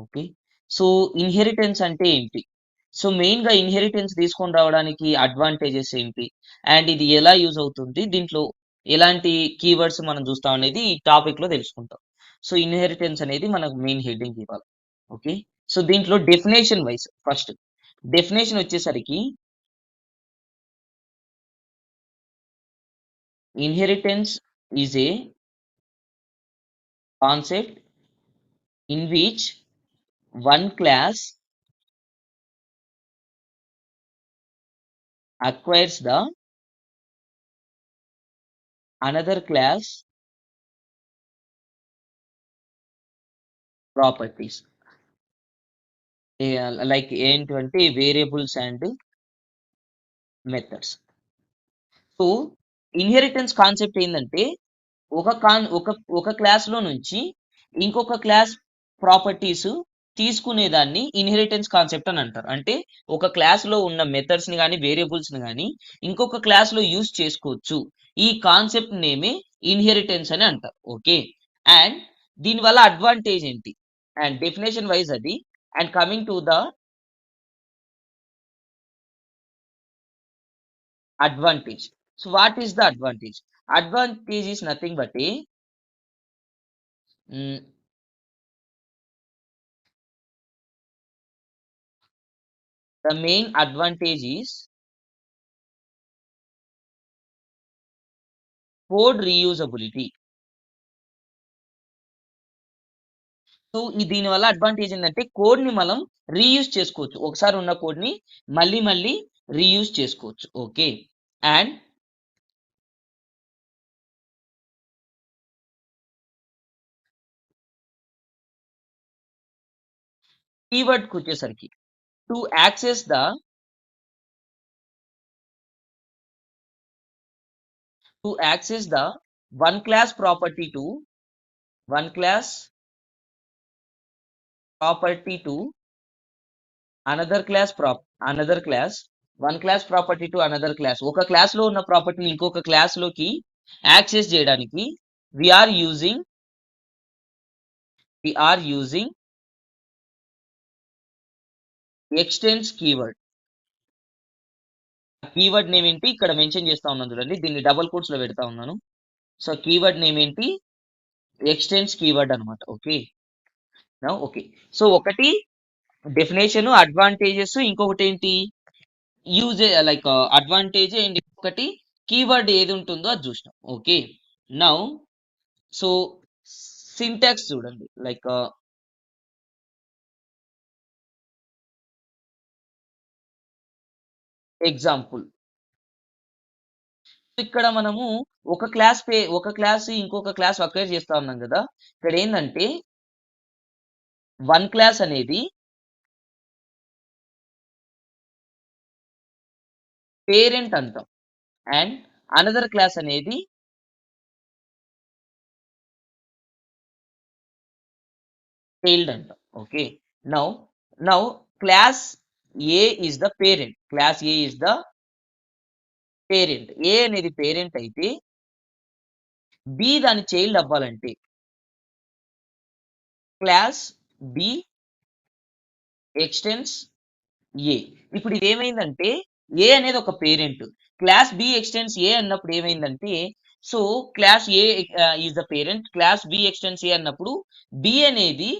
Okay. So, inheritance అంటే ఏంటి? So, మెయిన్‌గా ఇన్హెరిటెన్స్ తీసుకొని రావడానికి అడ్వాంటేజెస్ ఏంటి? అండ్ ఇది ఎలా యూజ్ అవుతుంది? దీంట్లో ఎలాంటి కీవర్డ్స్ మనం చూస్తాం అనేది ఈ టాపిక్‌లో తెలుసుకుంటాం. సో, ఇన్హెరిటెన్స్ అనేది మనకు మెయిన్ హెడ్డింగ్ ఇవాళ. ఓకే. సో, దీంట్లో డెఫినేషన్ వైస్ ఫస్ట్ డెఫినేషన్ వచ్చేసరికి inheritance is a concept in which one class acquires the another class properties. Like ఏంటంటే variables and methods. So inheritance concept ఏంటంటే ఒక కాన్ ఒక ఒక క్లాస్‌లో నుంచి ఇంకొక క్లాస్ ప్రాపర్టీస్ తీసుకునేదాన్ని ఇన్హెరిటెన్స్ కాన్సెప్ట్ అని అంటారు. అంటే ఒక క్లాస్‌లో ఉన్న మెథడ్స్‌ని గాని, వేరియబుల్స్‌ని గాని ఇంకొక క్లాస్‌లో యూజ్ చేసుకోవచ్చు. ఈ కాన్సెప్ట్ నేమే ఇన్హెరిటెన్స్ అని అంటారు. ఓకే. అండ్ దీనివల్ల అడ్వాంటేజ్ ఏంటి? అండ్ డెఫినిషన్ వైస్ అది. And coming to the advantage. So what is the advantage? Advantage is nothing but a mm, the main advantage is code reusability. So దీనివల్ల advantage ఏంటంటే code ని మనం reuse చేసుకోవచ్చు. ఒకసారి ఉన్న కోడ్ ని మళ్ళీ మళ్ళీ రీయూజ్ చేసుకోవచ్చు. ఓకే. అండ్ కీవర్డ్ కి వచ్చేసరికి to access the one class property to one class property to another class one class property to another class ఒక క్లాస్ లో ఉన్న ప్రాపర్టీని ఇంకొక క్లాస్ లోకి యాక్సెస్ చేయడానికి we are using we are using extends keyword. Keyword name ఏంటి ఇక్కడ mention చేస్తా ఉన్నాను చూడండి, దీన్ని డబుల్ కోట్స్ లో పెడతా ఉన్నాను. సో కీవర్డ్ నేమ్ ఏంటి? ఎక్స్టెన్స్ కీవర్డ్ అనమాట. ఓకే. ఓకే. సో ఒకటి డెఫినేషన్ అడ్వాంటేజెస్, ఇంకొకటి ఏంటి యూజ్ లైక్ అడ్వాంటేజ్, అండ్ ఇంకొకటి కీవర్డ్ ఏది ఉంటుందో అది చూసినాం. ఓకే. నౌ సో సింటాక్స్ చూడండి, లైక్ ఎగ్జాంపుల్ ఇక్కడ మనము ఒక క్లాస్ ఇంకొక క్లాస్ అక్వైర్ చేస్తా ఉన్నాం కదా. ఇక్కడ ఏంటంటే వన్ క్లాస్ అనేది పేరెంట్ అంటాం అండ్ అనదర్ క్లాస్ అనేది చైల్డ్ అంటాం. Okay. Now now class A is the parent. Class A is the parent. A అనేది పేరెంట్ అయితే బి దాని చైల్డ్ అవ్వాలంటే క్లాస్ బి ఎక్స్టెన్స్ ఏ. ఇప్పుడు ఇది ఏమైందంటే ఏ అనేది ఒక parent, class B extends A అన్నప్పుడు ఏమైందంటే so class A is the parent, class B extends A అన్నప్పుడు బి అనేది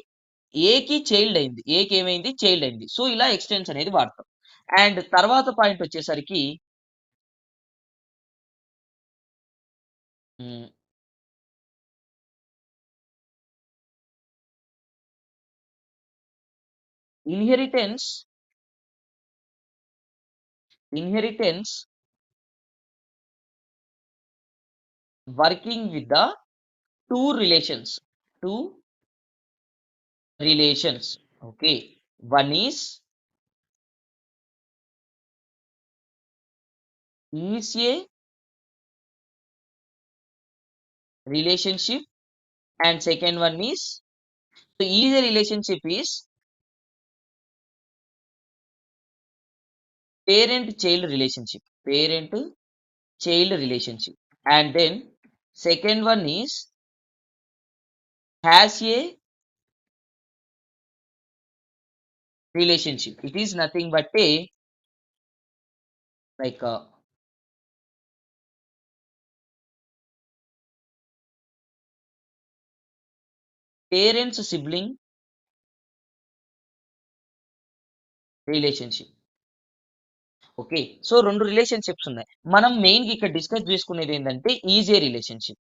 ఏకి చైల్డ్ అయింది, ఏకి ఏమైంది చైల్డ్ అయింది. సో ఇలా ఎక్స్టెన్స్ అనేది వాడతాం. అండ్ తర్వాత పాయింట్ వచ్చేసరికి inheritance inheritance working with the two relations two relations. Okay. One is a relationship and second one is so is a relationship is parent child relationship, and then second one is has a relationship. It is nothing but a like parents sibling relationship. Okay. So 2 relationships ఉన్నాయి. మనం మెయిన్‌గా ఇక్కడ discuss చేసుకునేదేంటంటే is a relationship.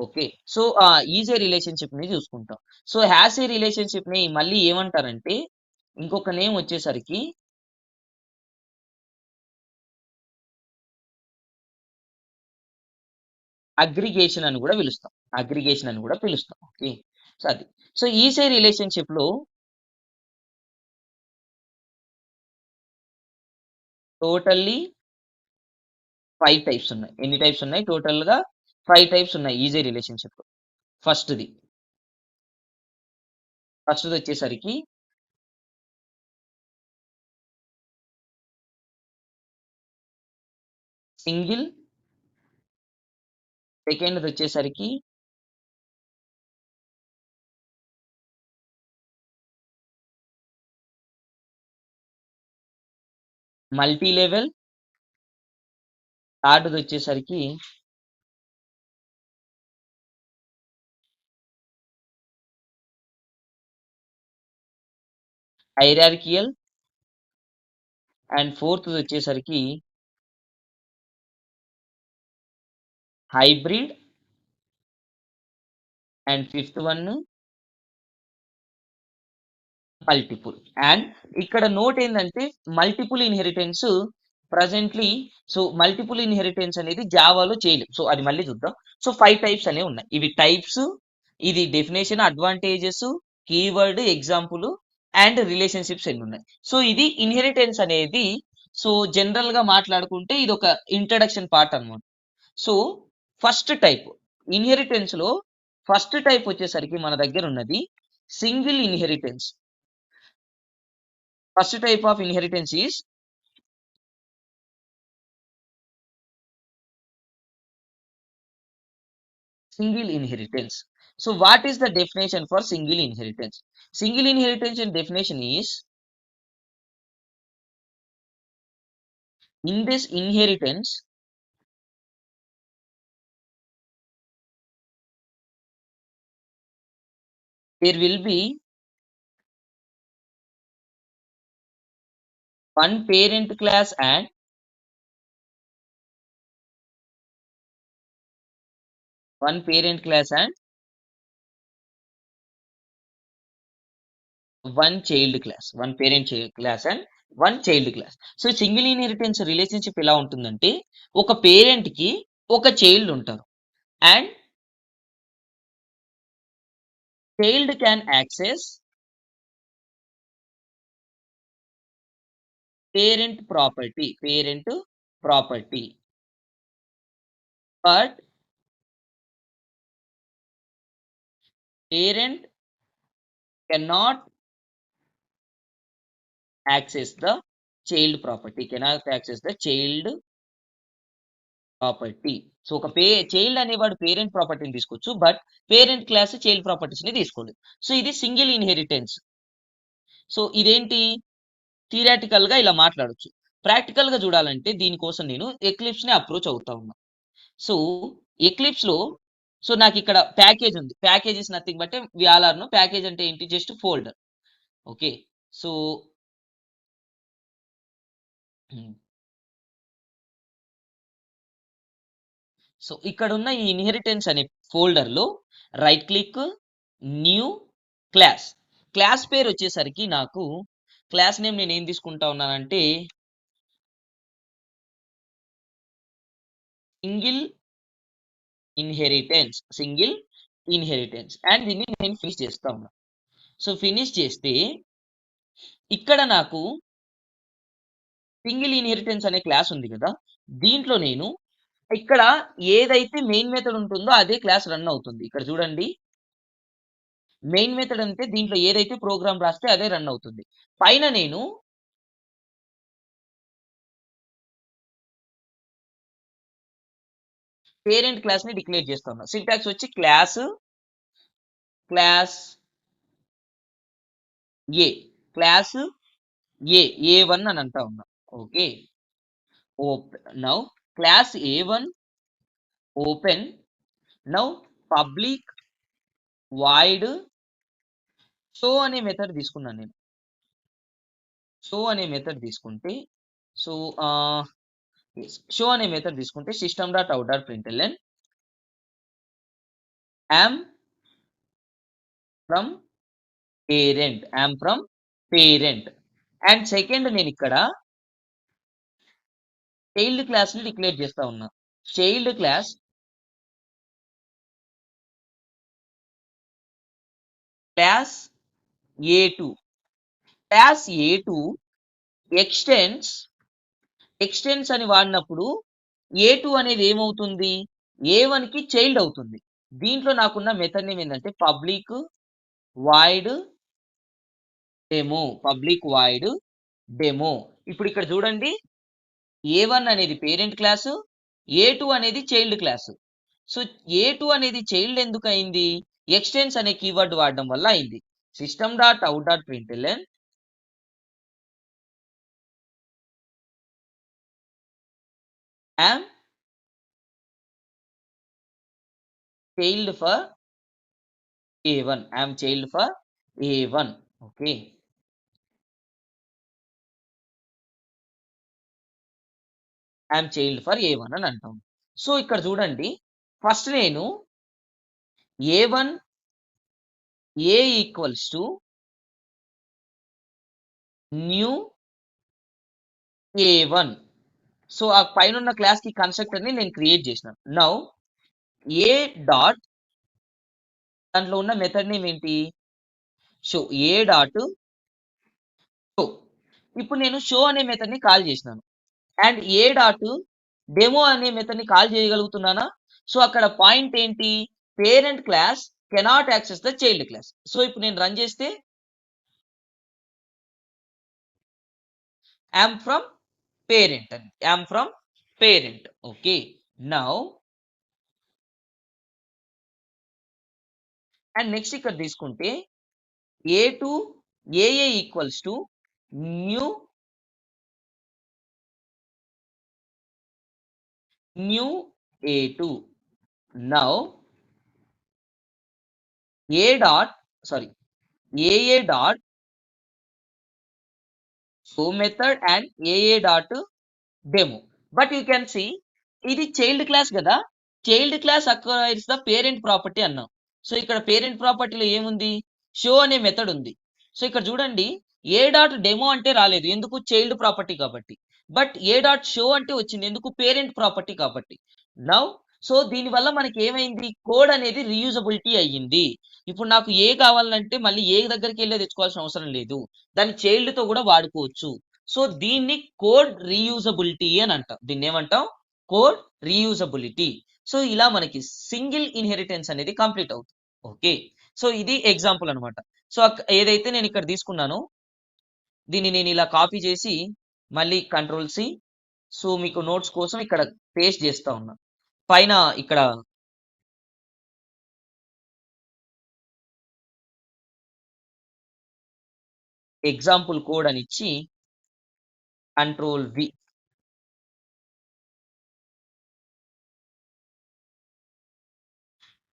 Okay. So, is a రిలేషన్‌షిప్‌ని చూసుకుంటాం. So, has ఏ రిలేషన్‌షిప్‌ని మళ్ళీ ఏమంటారంటే ఇంకొక నేమ్ వచ్చేసరికి అగ్రిగేషన్ అని గూడా పిలుస్తాం. అగ్రిగేషన్ అని గూడా పిలుస్తాం. ఓకే. సో, అది. సో, ఈజ్ ఏ రిలేషన్‌షిప్‌లో టోటల్లీ 5 టైప్స్ ఉన్నాయి. ఎన్ని టైప్స్ ఉన్నాయి? టోటల్‌గా 5 టైప్స్ ఉన్నాయి ఈజ్ ఏ రిలేషన్‌షిప్‌లో. ఫస్ట్‌ది. ఫస్ట్‌దొచ్చేసరికి సింగిల్, సెకండ్‌దొచ్చేసరికి మల్టీ లెవెల్, థర్డ్‌దొచ్చేసరికి హైరార్కియల్ అండ్ ఫోర్త్‌దొచ్చేసరికి hybrid and fifth one multiple. And ఇక్కడ నోట్ ఏందంటే multiple inheritance presently so, multiple inheritance అనేది జావాలో చేయలేం. సో, అది మళ్ళీ చూద్దాం. సో, 5 టైప్స్ అనేవి ఉన్నాయి. ఇవి టైప్స్, ఇది definition, advantages, keyword, example and relationships ఎన్నున్నాయి. సో, ఇది ఇన్హెరిటెన్స్ అనేది సో, జనరల్‌గా మాట్లాడుకుంటే ఇదొక ఇంట్రడక్షన్ పార్ట్ అన్నమాట. సో, ఫస్ట్ టైప్ ఇన్హెరిటెన్స్‌లో ఫస్ట్ టైప్ వచ్చేసరికి మన దగ్గరున్నది single inheritance. First type of inheritance is single inheritance. So what is the definition for single inheritance? Single inheritance definition is in this inheritance there will be one parent class and one parent class and one child class. One parent class and one child class. So single inheritance relationship ఎలా ఉంటుందంటే ఒక parent కి ఒక child ఉంటారు and child can access parent property but parent cannot access the child property. So ఒక child అనేవాడు parent ప్రాపర్టీని తీసుకోవచ్చు but parent class child properties ని తీసుకోలేదు. సో ఇది సింగిల్ ఇన్హెరిటెన్స్. సో ఇదేంటి థియరాటికల్ గా ఇలా మాట్లాడొచ్చు. ప్రాక్టికల్ గా చూడాలంటే దీనికోసం నేను ఎక్లిప్స్ ని అప్రోచ్ అవుతా ఉన్నా. సో ఎక్లిప్స్ లో సో నాకు ఇక్కడ ప్యాకేజ్ ఉంది. Package is nothing but VRR ను ప్యాకేజ్ అంటే ఏంటి just folder. Okay. So so ఇక్కడున్న ఈ ఇన్హెరిటెన్స్ అనే ఫోల్డర్ లో right click new class. Class పేరు వచ్చేసరికి నాకు క్లాస్ నేమ్ నేను ఏం తీసుకుంటా ఉన్నానంటే సింగిల్ సింగిల్ ఇన్హెరిటెన్స్ అండ్ దీన్ని నేను ఫినిష్ చేస్తా ఉన్నా. సో ఫినిష్ చేస్తే ఇక్కడ నాకు సింగిల్ ఇన్హెరిటెన్స్ అనే క్లాస్ ఉంది కదా, దీంట్లో నేను ఇక్కడ ఏదైతే మెయిన్ మెథడ్ ఉంటుందో అదే క్లాస్ రన్ అవుతుంది. ఇక్కడ చూడండి మెయిన్ మెథడ్ అంటే దీంట్లో ఏదైతే ప్రోగ్రామ్ రాస్తే అదే రన్ అవుతుంది. పైన నేను పేరెంట్ క్లాస్ ని డిక్లేర్ చేస్తా ఉన్నా. సింటాక్స్ వచ్చి class class A class A one అని అంటా ఉన్నా. Okay, now class A one open. Now public void show అనే మెథడ్ తీసుకున్నాను నేను. షో అనే మెథడ్ తీసుకుంటే సో షో అనే మెథడ్ తీసుకుంటే system dot out dot println am from parent and second నేను ఇక్కడ చైల్డ్ క్లాస్ ని డిక్లేర్ చేస్తా ఉన్నా. Child class class A two class A two extends అని వాడినప్పుడు ఏ2 అనేది ఏమవుతుంది, ఏ1 కి చైల్డ్ అవుతుంది. దీంట్లో నాకున్న మెథడ్ నేమ్ ఏంటంటే పబ్లిక్ వాయిడ్ డెమో. ఇప్పుడు ఇక్కడ చూడండి, ఏ1 అనేది పేరెంట్ క్లాసు, ఏ2 అనేది చైల్డ్ క్లాసు. సో ఏ2 అనేది చైల్డ్ ఎందుకు అయింది, ఎక్స్టెన్స్ అనే కీవర్డ్ వాడడం వల్ల అయింది. System dot out dot println am child for A one. Okay, I'm child for A one అని అంటాం. సో ఇక్కడ చూడండి, ఫస్ట్ నేను A one A equals to new A one. So ఆ పైన ఉన్న క్లాస్ కి కన్స్ట్రక్టర్ ని నేను క్రియేట్ చేసిన. నౌ ఏ డాట్ దాంట్లో ఉన్న మెథడ్ నేమ్ ఏంటి, షో. A dot show. ఇప్పుడు నేను షో అనే మెథడ్ ని కాల్ చేసినాను అండ్ ఏ డాట్ డెమో అనే మెథడ్ ని కాల్ చేయగలుగుతున్నానా. సో అక్కడ పాయింట్ ఏంటి, parent class cannot access the child class. So ఇప్పుడు నేను రన్ చేస్తే yam from parent. Okay, now and next ఇక్కడ తీసుకుంటే ఏ2 ఏఏ ఈక్వల్స్ టు న్యూ ఏ2. నౌ ఏఏ డాట్ షో మెథడ్ అండ్ ఏఏ dot demo. But you can see ఇది చైల్డ్ క్లాస్ కదా, child class acquires the parent property అన్నాం. సో ఇక్కడ పేరెంట్ ప్రాపర్టీలో ఏముంది, షో అనే మెథడ్ ఉంది. సో ఇక్కడ చూడండి, ఏ డాట్ డెమో అంటే రాలేదు, ఎందుకు, చైల్డ్ ప్రాపర్టీ కాబట్టి. బట్ ఏ డాట్ షో అంటే వచ్చింది, ఎందుకు, పేరెంట్ ప్రాపర్టీ కాబట్టి. నౌ సో దీనివల్ల మనకి ఏమైంది, కోడ్ అనేది రీయూజబిలిటీ అయ్యింది. ఇప్పుడు నాకు ఏ కావాలంటే మళ్ళీ ఏ దగ్గరికి వెళ్ళి తెచ్చుకోవాల్సిన అవసరం లేదు, దాన్ని చైల్డ్ తో కూడా వాడుకోవచ్చు. సో దీన్ని కోడ్ రీయూజబిలిటీ అని అంటాం. దీన్ని ఏమంటాం, కోడ్ రీయూజబిలిటీ. సో ఇలా మనకి సింగిల్ ఇన్హెరిటెన్స్ అనేది కంప్లీట్ అవుతుంది. ఓకే, సో ఇది ఎగ్జాంపుల్ అనమాట. సో ఏదైతే నేను ఇక్కడ తీసుకున్నానో దీన్ని నేను ఇలా కాపీ చేసి మళ్ళీ కంట్రోల్ C. సో మీకు నోట్స్ కోసం ఇక్కడ పేస్ట్ చేస్తా ఉన్నా. పైన ఇక్కడ ఎగ్జాంపుల్ కోడ్ అని ఇచ్చి కంట్రోల్ V.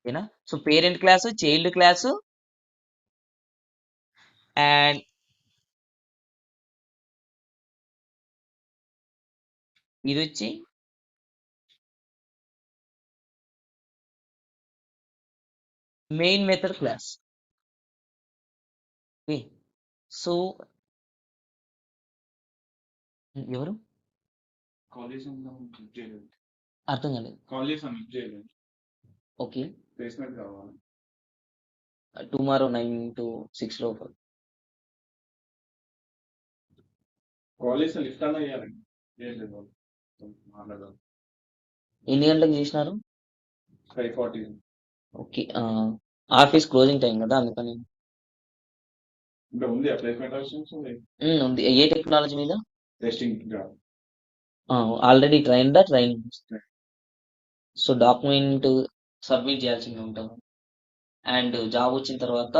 ఓకేనా. So parent class, child class and ఇది వచ్చి main method class. Okay, so ఎవరు అర్థం కాలేదు. ఓకే, టుమారో 9 to 6 లోపు. ఎన్ని గంటలకు చేసినారు, 5:40. ఓకే, ఆఫీస్ క్లోజింగ్ టైం కదా, అందుకని ఉంది. ఏ టెక్నాలజీ మీద, already training. So document submit చేయాల్సింది ఉంటాము. అండ్ జాబ్ వచ్చిన తర్వాత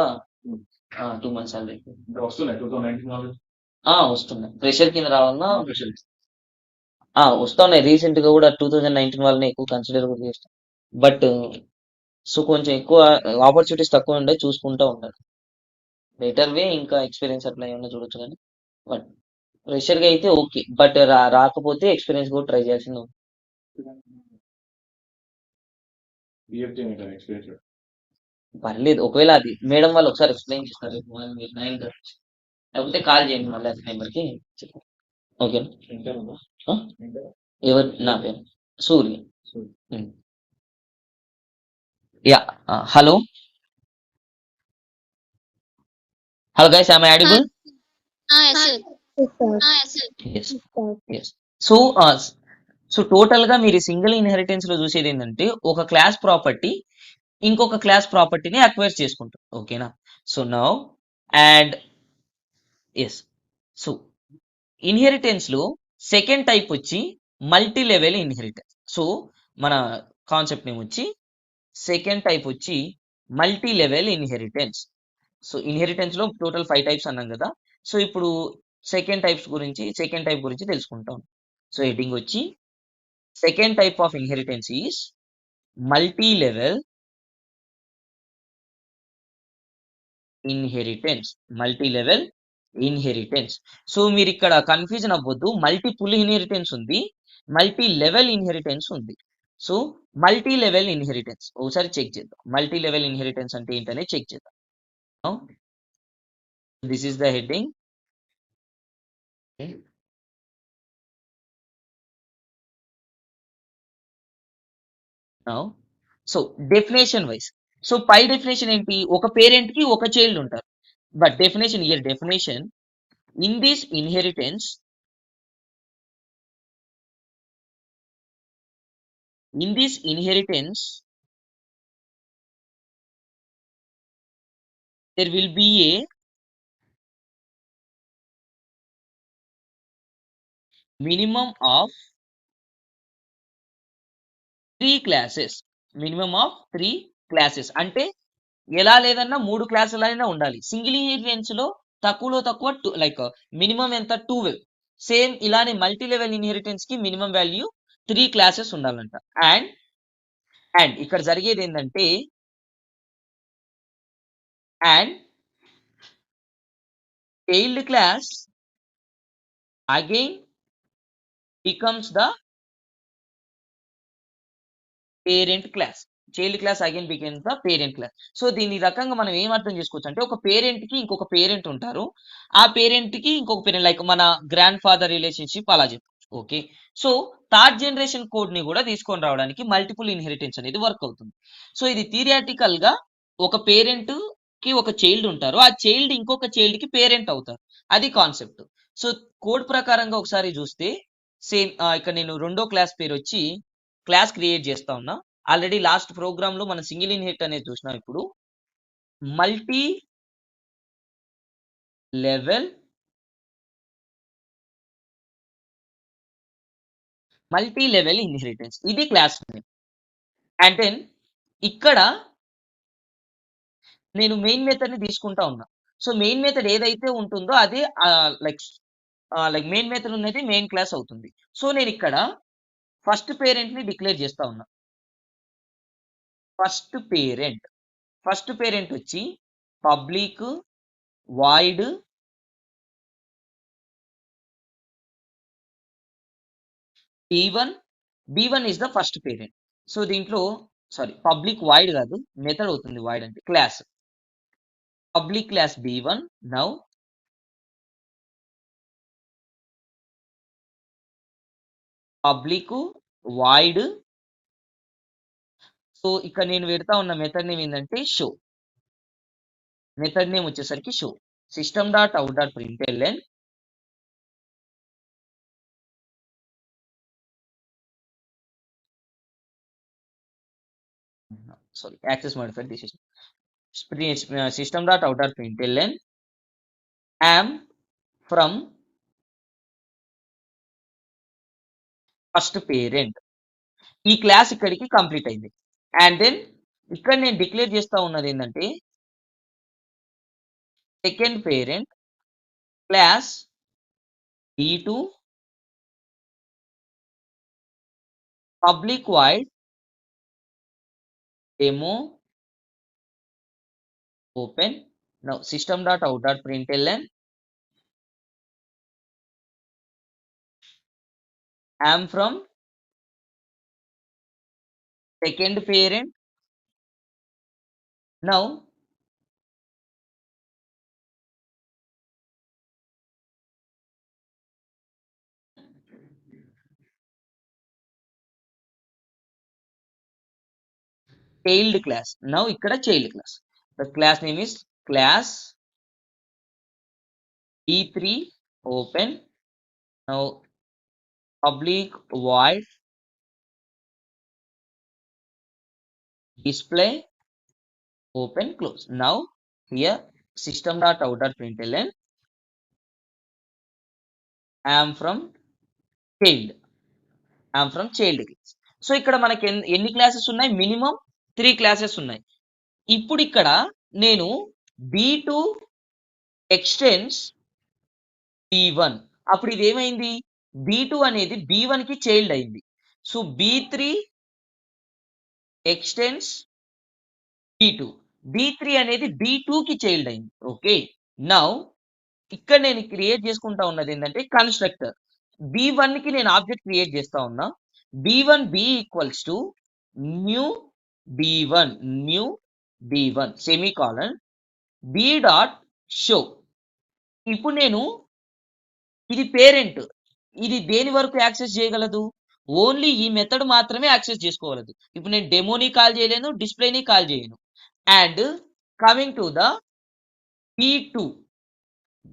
2 months సాలరీ వస్తున్నాయి 2019 వాళ్ళు వస్తున్నాయి. ప్రెషర్ కింద రావాలన్నా స్పెషల్ వస్తున్నాయి. రీసెంట్ గా కూడా 2019 వాళ్ళని ఎక్కువ కన్సిడర్ కూడా చేస్తాం. బట్ సో కొంచెం ఎక్కువ ఆపర్చునిటీస్ తక్కువ ఉండే చూసుకుంటూ ఉంటారు. బెటర్ వే ఇంకా ఎక్స్పీరియన్స్ అట్లా ఏమన్నా చూడొచ్చు కానీ బట్ ప్రెషర్ గా అయితే ఓకే. బట్ రాకపోతే ఎక్స్పీరియన్స్ కూడా ట్రై చేయాల్సింది ఉంది. ఈఎఫ్టీ ఎక్స్పీరియన్స్ పర్లేదు, ఒకవేళ అది మేడం వాళ్ళు ఒకసారి ఎక్స్ప్లెయిన్ చేస్తారు. మీరు 9 లేకపోతే కాల్ చేయండి మళ్ళీ అదే నెంబర్కి. ఓకే. ఎవరు? నా పేరు Surya. Yeah. Hello hello guys, I audible? Yes, sir. Yes yes. So so total గా మీరు సింగిల్ ఇన్హెరిటెన్స్ లో చూసేది ఏంటంటే ఒక క్లాస్ ప్రాపర్టీ ఇంకొక క్లాస్ ప్రాపర్టీని అక్వైర్ చేసుకుంటాం. ఓకేనా? So now and yes. So inheritance లో సెకండ్ టైప్ వచ్చి మల్టీ లెవెల్ ఇన్హెరిటెన్స్. సో మన కాన్సెప్ట్ నేమ్ వచ్చి సెకండ్ టైప్ వచ్చి multi level inheritance. So inheritance లో టోటల్ 5 టైప్స్ అన్నాం కదా. సో ఇప్పుడు సెకండ్ టైప్ గురించి తెలుసుకుంటాం. సో హెడ్డింగ్ వచ్చి second type of inheritance is multi level inheritance. Multi level inheritance. So మీరు ఇక్కడ కన్ఫ్యూజన్ అవ్వద్దు. మల్టిపుల్ ఇన్హెరిటెన్స్ ఉంది, మల్టీ లెవెల్ ఇన్హెరిటెన్స్ ఉంది. సో మల్టీ లెవెల్ ఇన్హెరిటెన్స్ ఒకసారి చెక్ చేద్దాం. మల్టీ లెవెల్ ఇన్హెరిటెన్స్ అంటే ఏంటనే చెక్ చేద్దాం. This is the heading. So definition wise, so పై డెఫినేషన్ ఏంటి? ఒక పేరెంట్ కి ఒక చైల్డ్ ఉంటారు. But definition here definition in this inheritance there will be a minimum of 3 classes. Minimum of 3 classes అంటే ఎలా లేదన్నా 3 క్లాసులైనా ఉండాలి. సింగిల్ ఇన్హెరిటెన్స్ లో తక్కువలో తక్కువ లైక్ మినిమం ఎంత? 12. సేమ్ ఇలానే మల్టీ లెవెల్ ఇన్హెరిటెన్స్ కి మినిమం వాల్యూ 3 క్లాసెస్ ఉండాలంట. అండ్ అండ్ ఇక్కడ జరిగేది ఏంటంటే and child class again becomes the parent class. Child class again becomes the parent class. So దీని రకంగా మనం ఏం అర్థం చేసుకోవచ్చు అంటే ఒక పేరెంట్ కి ఇంకొక పేరెంట్ ఉంటారు, ఆ పేరెంట్ కి ఇంకొక పేరెంట్ లైక్ మన గ్రాండ్ ఫాదర్ రిలేషన్షిప్ అలా చెప్పచ్చు. Okay. So third generation code ని కూడా తీసుకొని రావడానికి మల్టిపుల్ ఇన్హెరిటెన్స్ అనేది వర్క్ అవుతుంది. సో ఇది థియరిటికల్ గా ఒక పేరెంట్ కి ఒక చైల్డ్ ఉంటారు, ఆ చైల్డ్ ఇంకొక చైల్డ్ కి పేరెంట్ అవుతారు. అది కాన్సెప్ట్. సో కోడ్ ప్రకారంగా ఒకసారి చూస్తే సేమ్ ఇక్కడ నేను రెండో క్లాస్ పేరు వచ్చి క్లాస్ క్రియేట్ చేస్తా ఉన్నా. ఆల్రెడీ లాస్ట్ ప్రోగ్రామ్ లో మనం సింగిల్ ఇన్హెరిట్ అనేది చూసినాం. ఇప్పుడు మల్టీ లెవెల్ ఇన్హెరిటెన్స్ ఇది క్లాస్ నేమ్. అండ్ దెన్ ఇక్కడ నేను మెయిన్ మెథడ్ ని తీసుకుంటా ఉన్నా. సో మెయిన్ మెథడ్ ఏదైతే ఉంటుందో అదే లైక్ మెయిన్ మెథడ్ ఉన్నది మెయిన్ క్లాస్ అవుతుంది. సో నేను ఇక్కడ ఫస్ట్ పేరెంట్ ని డిక్లేర్ చేస్తా ఉన్నా. ఫస్ట్ పేరెంట్ వచ్చి public void b1 is the first parent. So దీంట్లో సారీ పబ్లిక్ వాయిడ్ కాదు, మెథడ్ అవుతుంది. వాయిడ్ అంటే class. Public class b1. Now public void. So ఇక్కడ నేను పెడతా ఉన్న మెథడ్ నేమ్ ఏంటంటే షో. మెథడ్ నేమ్ వచ్చేసరికి show. System dot out dot println sorry access modified తీసేసి system dot out dot println am from first parent. ఈ class ఇక్కడికి complete అయింది. అండ్ దెన్ ఇక్కడ నేను డిక్లేర్ చేస్తా ఉన్నది ఏంటంటే second parent class d2 public void demo open. Now system.out.println am from second parent. Now child class. Now ikkada child class. The class name is class d3 open. Now public void display open close. Now here system.out.println am from child. am from child class. So ఇక్కడ మనకి ఎన్ని classes ఉన్నాయి? Minimum 3 classes ఉన్నాయి. ఇప్పుడు ఇక్కడ నేను b2 ఎక్స్టెన్స్ b1, అప్పుడు ఇది ఏమైంది? b2 అనేది b1 కి చైల్డ్ అయింది. సో b3 ఎక్స్టెన్స్ b2, b3 అనేది b2 కి చైల్డ్ అయింది. ఓకే, నౌ ఇక్కడ నేను క్రియేట్ చేసుకుంటా ఉన్నది ఏంటంటే కన్స్ట్రక్టర్. b1 కి నేను ఆబ్జెక్ట్ క్రియేట్ చేస్తా ఉన్నా. b1 b equals to new b1 new b1 semicolon b dot show. ఇప్పుడు నేను ఇది పేరెంట్, ఇది దేని వరకు యాక్సెస్ చేయగలదు? ఓన్లీ ఈ మెథడ్ మాత్రమే యాక్సెస్ చేసుకోగలదు. ఇప్పుడు నేను డెమోని కాల్ చేయలేను, డిస్ప్లేని కాల్ చేయను. And coming to the b2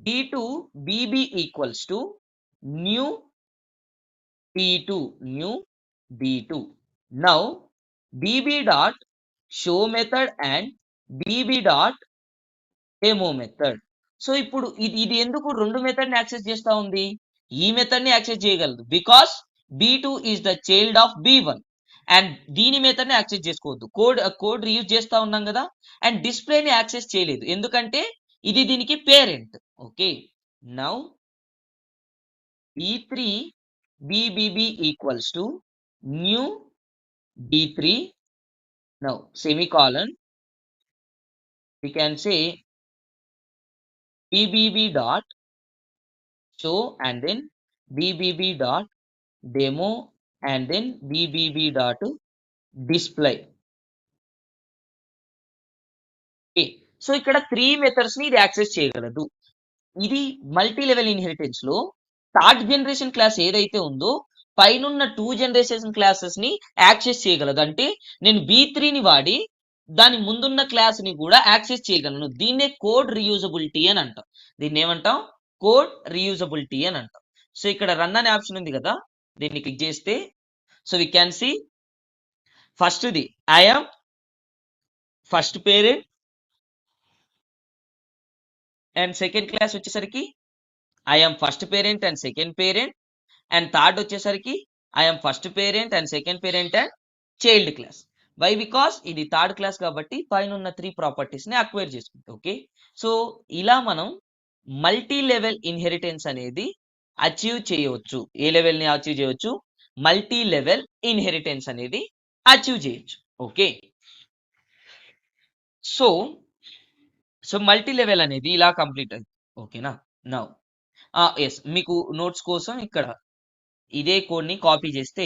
b2 bb equals to new b2 new b2. Now bb dot show method and bb dot demo method. So ఇప్పుడు ఇది ఎందుకు రెండు మెథడ్ ని యాక్సెస్ చేస్తా ఉంది? ఈ మెథడ్ ని యాక్సెస్ చేయగలదు because b2 is the child of b1 and దీని మెథడ్ ని యాక్సెస్ చేసుకోవద్దు. కోడ్ రీయూజ్ చేస్తా ఉన్నాం కదా. అండ్ డిస్ప్లే ని యాక్సెస్ చేయలేదు ఎందుకంటే ఇది దీనికి parent. Okay, now b3 bbb equals to new b3. Now semicolon we can say bbb dot show and then bbb dot demo and then bbb dot display. Okay, so ఇక్కడ 3 methods ని ఇది access చేయగలదు. ఇది multi level inheritance లో third generation class ఏదైతే ఉందో పైనున్న 2 generation classes ని యాక్సెస్ చేయగలదు. అంటే నేను b3 ని వాడి దాని ముందున్న క్లాస్ ని కూడా యాక్సెస్ చేయగలను. దీన్నే కోడ్ రీయూజబిలిటీ అని అంటాం. దీన్ని ఏమంటాం? కోడ్ రీయూజబిలిటీ అని అంటాం. సో ఇక్కడ రన్ అనే ఆప్షన్ ఉంది కదా, దీన్ని క్లిక్ చేస్తే so we can see first the I am first parent and second class వచ్చేసరికి I am first parent and second parent and third వచ్చేసరికి I am first parent and second parent and child class. Why? Because ఇది third class కాబట్టి పైన ఉన్న 3 properties ని acquire చేసుకుంటాం. Okay, so ఇలా మనం మల్టీ లెవెల్ ఇన్హెరిటెన్స్ అనేది అచీవ్ చేయవచ్చు. ఏ లెవెల్ ని అచీవ్ చేయవచ్చు? మల్టీ లెవెల్ ఇన్హెరిటెన్స్ అనేది అచీవ్ చేయొచ్చు. ఓకే, సో మల్టీ లెవెల్ అనేది ఇలా కంప్లీట్ అయింది. ఓకేనా? నౌ ఎస్, మీకు నోట్స్ కోసం ఇక్కడ ఇదే కోడ్ ని కాపీ చేస్తే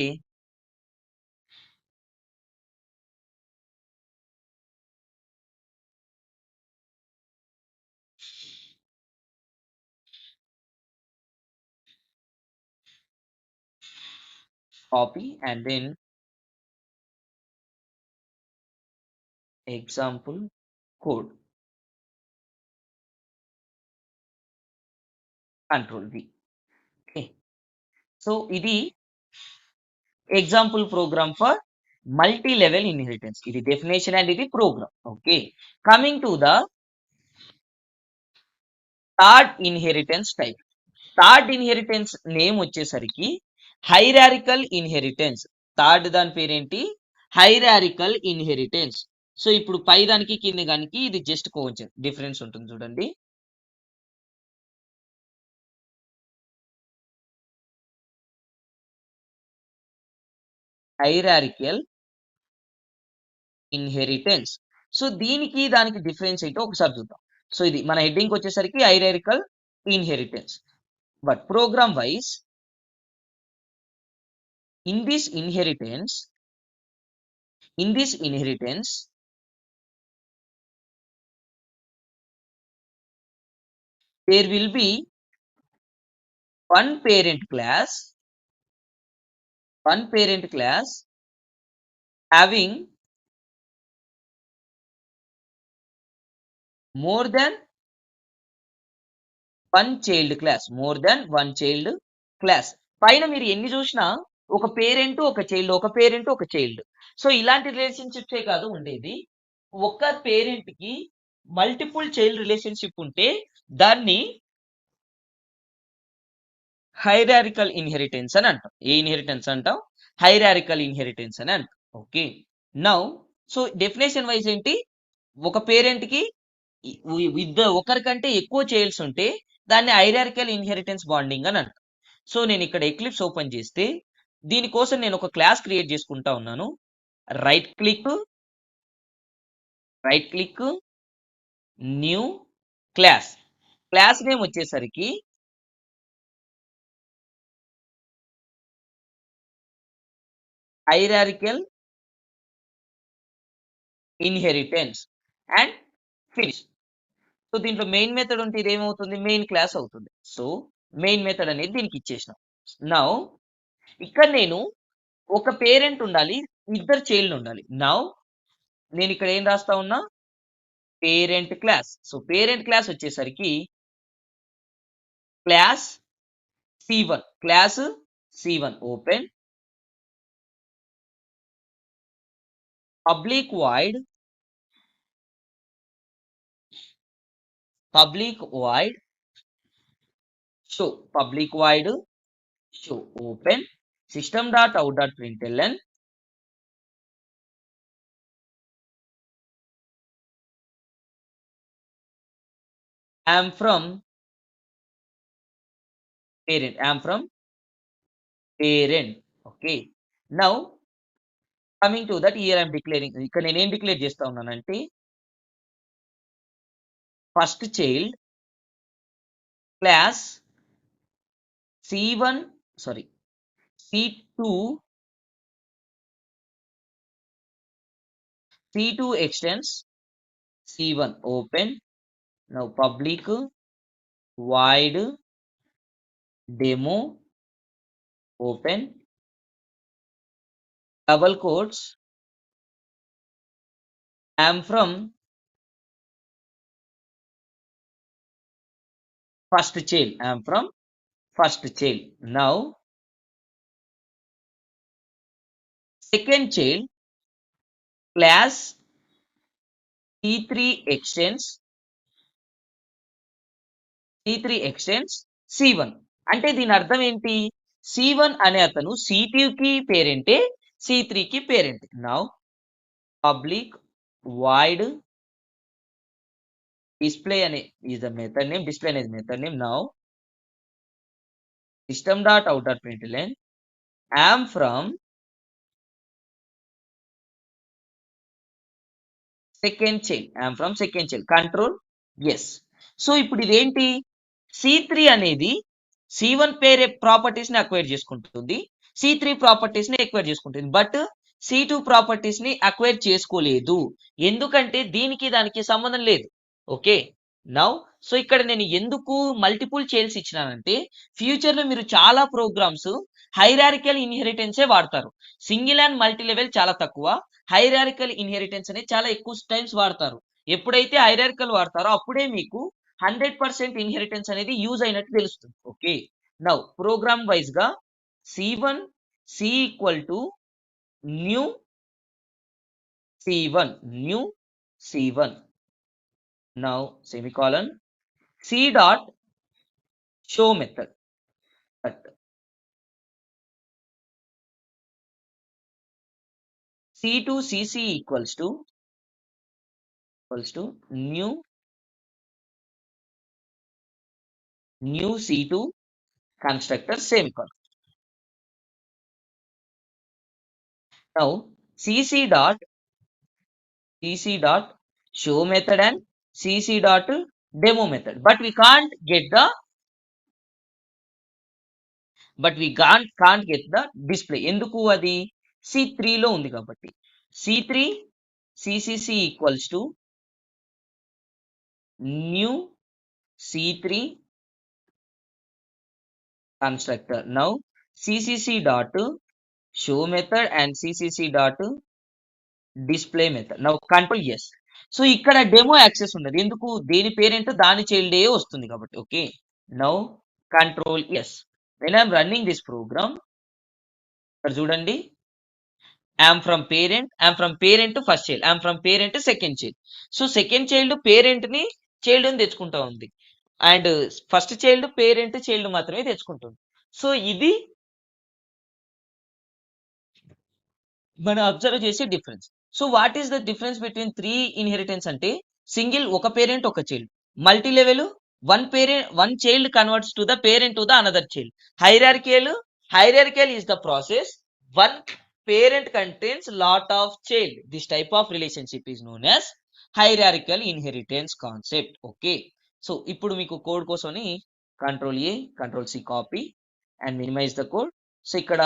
copy and then example code, control V. Okay, so ఇది example program for multi level inheritance. ఇది డెఫినేషన్ అండ్ ఇది program. Okay, coming to the third inheritance type. Third inheritance name వచ్చేసరికి hierarchical inheritance. Third దాని పేరేంటి? Hierarchical inheritance. So ఇప్పుడు పై దానికి కింద దానికి ఇది జస్ట్ కొంచెం డిఫరెన్స్ ఉంటుంది చూడండి. Hierarchical inheritance. సో దీనికి దానికి డిఫరెన్స్ ఏంటో ఒకసారి చూద్దాం. సో ఇది మన హెడ్డింగ్ వచ్చేసరికి hierarchical inheritance. But program wise in this inheritance there will be one parent class having more than one child class. పైన మీరు ఎన్ని చూసినా ఒక పేరెంట్ ఒక చైల్డ్. సో ఇలాంటి రిలేషన్షిప్సే కాదు ఉండేది. ఒక పేరెంట్ కి మల్టిపుల్ చైల్డ్ రిలేషన్షిప్ ఉంటే దాన్ని హైరారికల్ ఇన్హెరిటెన్స్ అని అంటాం. ఏ ఇన్హెరిటెన్స్ అంటాం? హైరారికల్ ఇన్హెరిటెన్స్ అని అంటాం. Okay, now so definition wise ఏంటి? ఒక పేరెంట్ కి ఒకరికంటే ఎక్కువ చైల్డ్స్ ఉంటే దాన్ని హైరారికల్ ఇన్హెరిటెన్స్ బాండింగ్ అని అంటాం. సో నేను ఇక్కడ ఎక్లిప్స్ ఓపెన్ చేస్తే దీనికోసం నేను ఒక క్లాస్ క్రియేట్ చేసుకుంటా ఉన్నాను. Right click new class name వచ్చేసరికి hierarchical inheritance and finish. So దీంట్లో మెయిన్ మెథడ్ ఉంటే ఇది ఏమవుతుంది? మెయిన్ క్లాస్ అవుతుంది. సో మెయిన్ మెథడ్ అనేది దీనికి ఇచ్చేసినాం. నౌ ఇక్కడ నేను ఒక పేరెంట్ ఉండాలి, ఇద్దరు చైల్డ్ ఉండాలి. నౌ నేను ఇక్కడ ఏం రాస్తా ఉన్నా? Parent class. So parent class వచ్చేసరికి class C1 open public void show open system.out.println am from parent. Okay, now coming to that, here I am declaring, ఇక్కడ నేను ఏం డిక్లేర్ చేస్తా ఉన్నానంటే first child class C1 C2 extends C1 open. Now public void demo open double quotes am from first child. Now second child class C3 extends C1. అంటే దీని అర్థం ఏంటి? C1 అనే అతను C2 కి పేరెంటే, C3 కి parent. Now public void display అనే is the method name, display అనేది method name. Now system.out.println am from second child. Control yes. So ఇప్పుడు ఇదేంటి? C3 అనేది C1 పేరే ప్రాపర్టీస్ ని అక్వైర్ చేసుకుంటుంది, C3 ప్రాపర్టీస్ ని అక్వైర్ చేసుకుంటుంది. బట్ C2 ప్రాపర్టీస్ ని అక్వైర్ చేసుకోలేదు. ఎందుకంటే దీనికి దానికి సంబంధం లేదు. ఓకే, నౌ సో ఇక్కడ నేను ఎందుకు మల్టిపుల్ చైల్డ్స్ ఇచ్చినానంటే ఫ్యూచర్ లో మీరు చాలా ప్రోగ్రామ్స్ హైరారికల్ ఇన్హెరిటెన్సే వాడతారు. సింగిల్ అండ్ మల్టీ లెవెల్ చాలా తక్కువ, హైరారికల్ ఇన్హెరిటెన్స్ అనేది చాలా ఎక్కువ టైమ్స్ వాడతారు. ఎప్పుడైతే హైరారికల్ వాడతారో అప్పుడే మీకు 100% ఇన్హెరిటెన్స్ అనేది యూజ్ అయినట్టు తెలుస్తుంది. ఓకే, నౌ ప్రోగ్రామ్ వైజ్ గా C1 C equal to new C1 now semicolon C dot show method. C2 CC equals to new C2 constructor semicolon. Now cc dot show method and cc dot demo method, but we can't get the display. ఎందుకు అది C3 లో ఉంది కాబట్టి. C3 CCC equals to new C3 constructor. Now CCC dot show method and CCC dot display method. Now control yes. So ఇక్కడ demo access ఉండదు. ఎందుకు? దేని parent దాని చైల్డ్ వస్తుంది కాబట్టి. Okay, now control S. When I'm running this program, ఇక్కడ చూడండి, I'm from parent first child, I'm from parent second child. So second child parent ని చైల్డ్ ని తెచ్చుకుంటా ఉంది, and first child parent child మాత్రమే తెచ్చుకుంటుంది. సో ఇది మనం అబ్జర్వ్ చేసే difference. So what is the difference between 3 inheritance అంటే సింగిల్ ఒక పేరెంట్ ఒక child, multi level one child converts to the parent to the another child. Hierarchical is the process one parent contains lot of child. This type of relationship is known as hierarchical inheritance concept. Okay, so ఇప్పుడు మీకు code కోసమని control A control C copy and minimize the code. So ఇక్కడ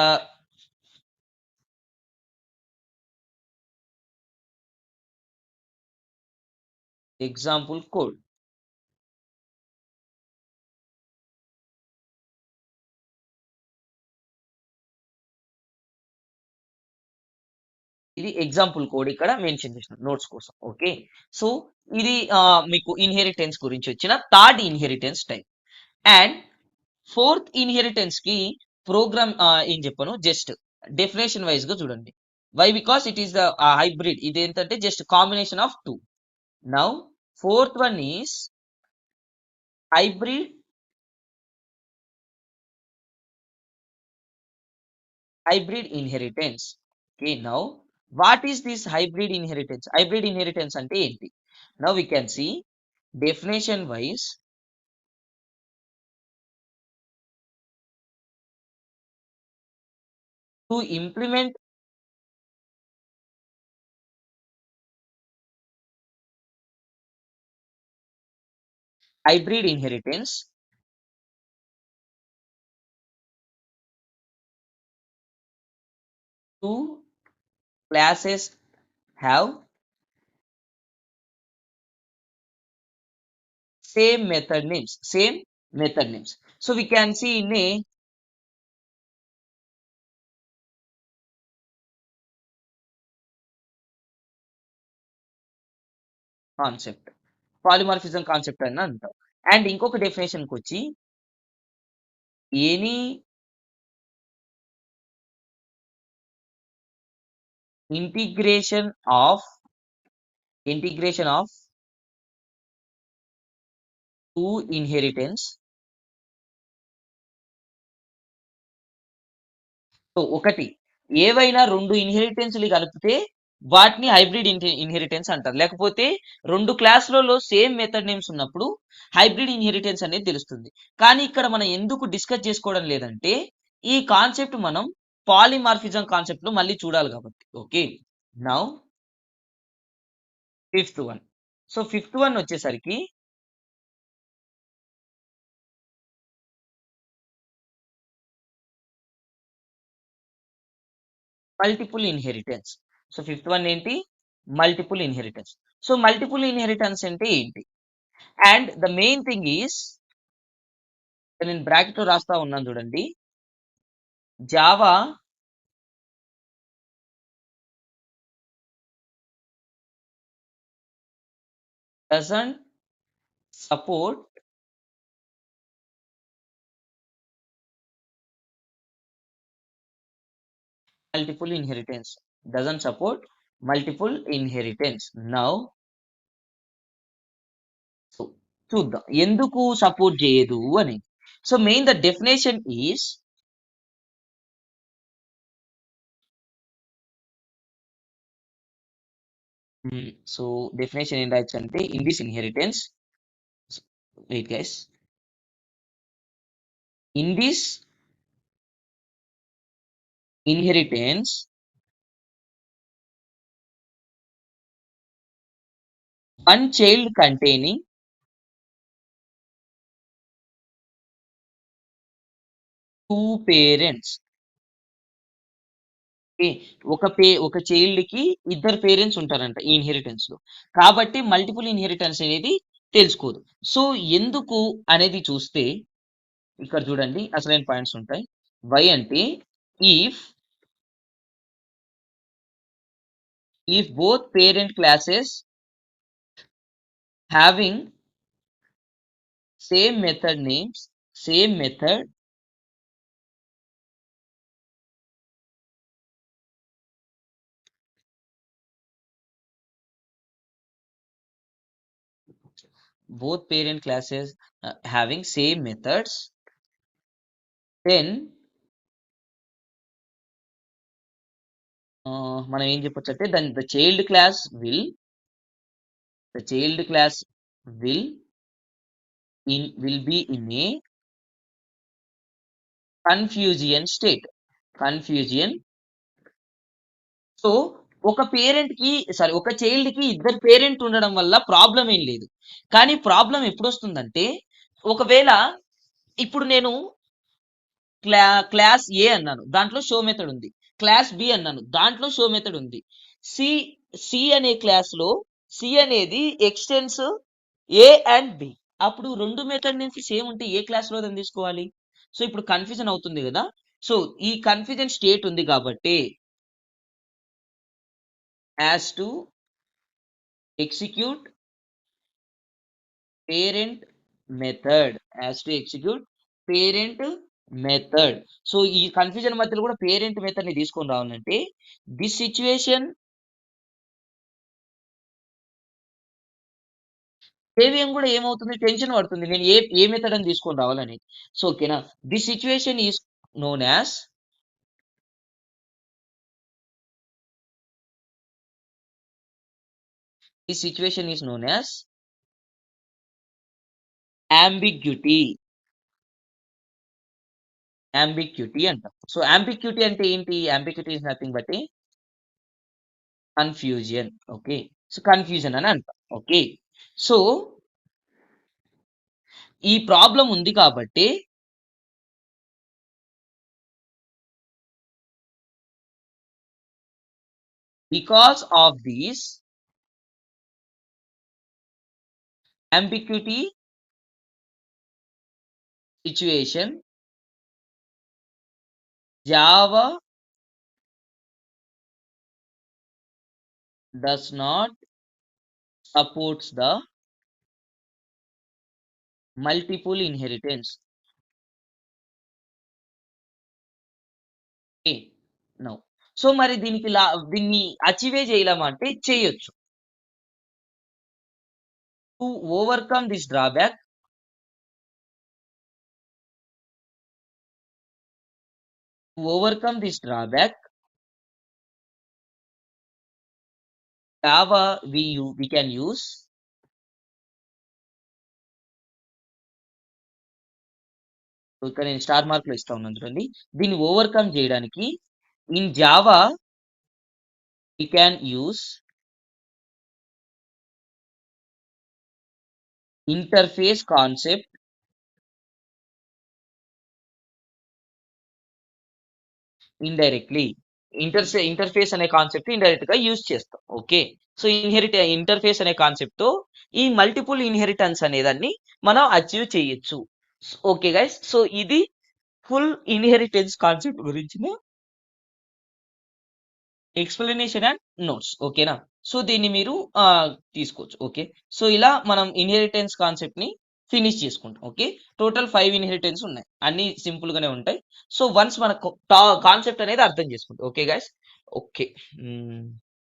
example code, ఇది example code ఇక్కడ mention చేసిన notes కోసం. Okay, so ఇది మీకు ఇన్హెరిటెన్స్ గురించి వచ్చిన third inheritance type. And fourth inheritance కి ప్రోగ్రామ్ ఏం చెప్పను, జస్ట్ డెఫినేషన్ వైజ్ గా చూడండి. Why? Because it is the hybrid. ఇది ఏంటంటే just combination of two. Now fourth one is hybrid inheritance. Okay, now what is this hybrid inheritance? Hybrid inheritance అంటే ఏంటి? Now we can see definition wise, to implement hybrid inheritance, two classes have same method names. So we can see in a concept, polymorphism concept అని అంటాం. And ఇంకొక definition కి వచ్చి any integration of two inheritance. So ఒకటి, ఏవైనా రెండు ఇన్హెరిటెన్స్లు కలిపితే వాటిని హైబ్రిడ్ ఇన్హెరిటెన్స్ అంటారు. లేకపోతే రెండు క్లాసులలో సేమ్ మెథడ్ నేమ్స్ ఉన్నప్పుడు హైబ్రిడ్ ఇన్హెరిటెన్స్ అనేది తెలుస్తుంది. కానీ ఇక్కడ మనం ఎందుకు డిస్కస్ చేసుకోవడం లేదంటే ఈ కాన్సెప్ట్ మనం పాలిమార్ఫిజం కాన్సెప్ట్ లో మళ్ళీ చూడాలి కాబట్టి. Okay, now fifth one. So fifth one వచ్చేసరికి multiple inheritance. So fifth one ఏంటి? Multiple inheritance. So multiple inheritance అంటే ఏంటి? And the main thing is, నేను బ్రాకెట్ లో రాస్తా ఉన్నాను చూడండి, Java doesn't support multiple inheritance. Now so చూద్దాం ఎందుకు సపోర్ట్ చేయదు అని. So main the definition is so definition ఏం రాయొచ్చు అంటే in this inheritance, wait guys, in this inheritance one child containing two parents. Okay. ఒక చైల్డ్ కి ఇద్దరు పేరెంట్స్ ఉంటారంట ఈ ఇన్హెరిటెన్స్ లో. కాబట్టి మల్టిపుల్ ఇన్హెరిటెన్స్ అనేది తెలుసుకోదు. సో ఎందుకు అనేది చూస్తే ఇక్కడ చూడండి అసలైన పాయింట్స్ ఉంటాయి. వై అంటే if both parent classes having same method names, same method, both parent classes having same methods, then మనం ఏం చెప్పొచ్చు అంటే then the child class will be in a confusion state. Confusion. So ఒక child కి ఇద్దరు parent ఉండడం వల్ల problem ఏం లేదు. కానీ ప్రాబ్లం ఎప్పుడు వస్తుందంటే ఒకవేళ ఇప్పుడు నేను క్లాస్ ఏ అన్నాను, దాంట్లో షో మెథడ్ ఉంది. క్లాస్ బి అన్నాను, దాంట్లో షో మెథడ్ ఉంది. సి సి అనే క్లాస్ లో సి అనేది ఎక్స్టెన్స్ ఏ అండ్ బి. అప్పుడు రెండు మెథడ్ నుంచి సేమ్ ఉంటే ఏ క్లాస్ లో దాన్ని తీసుకోవాలి? సో ఇప్పుడు కన్ఫ్యూజన్ అవుతుంది కదా. సో ఈ కన్ఫ్యూజన్ స్టేట్ ఉంది కాబట్టి as to execute parent method, so ఈ కన్ఫ్యూజన్ మధ్యలో కూడా పేరెంట్ మెథడ్ ని తీసుకొని రావాలంటే దిస్ సిచ్యువేషన్ కేవీఎం కూడా ఏమవుతుంది, టెన్షన్ పడుతుంది నేను ఏ మెథడ్ అని తీసుకొని రావాలని. సో ఓకేనా, this situation is known as ambiguity అంటాం. సో ambiguity అంటే ఏంటి? ambiguity is nothing but A confusion. Okay, so confusion అని అంటాం. ఓకే, సో ఈ ప్రాబ్లం ఉంది కాబట్టి because of this ambiguity situation, Java does not supports the multiple inheritance. Okay, now so మరి దీన్ని అచీవే చేయలేమంటే చేయొచ్చు. To overcome this drawback, Java we can use ఇక్కడ నేను స్టార్ మార్క్ లో ఇస్తా ఉన్నాను చూడండి. దీన్ని ఓవర్కమ్ చేయడానికి in Java we can use interface concept indirectly. Interface అనే కాన్సెప్ట్ ఇండైరెక్ట్ గా యూజ్ చేస్తాం. ఓకే, సో ఇంటర్ఫేస్ అనే కాన్సెప్ట్ తో ఈ మల్టిపుల్ ఇన్హెరిటెన్స్ అనేదాన్ని మనం అచీవ్ చేయొచ్చు. ఓకే గైస్, సో ఇది ఫుల్ ఇన్హెరిటెన్స్ కాన్సెప్ట్ గురించిన ఎక్స్ప్లెనేషన్ అండ్ నోట్స్. ఓకేనా, సో దీన్ని మీరు తీసుకోవచ్చు. ఓకే, సో ఇలా మనం ఇన్హెరిటెన్స్ కాన్సెప్ట్ ని ఫినిష్ చేసుకుంటాం. ఓకే, టోటల్ 5 ఇన్హెరిటెన్స్ ఉన్నాయి, అన్ని సింపుల్ గానే ఉంటాయి. సో వన్స్ మన కాన్సెప్ట్ అనేది అర్థం చేసుకుంటాం. Okay guys, okay.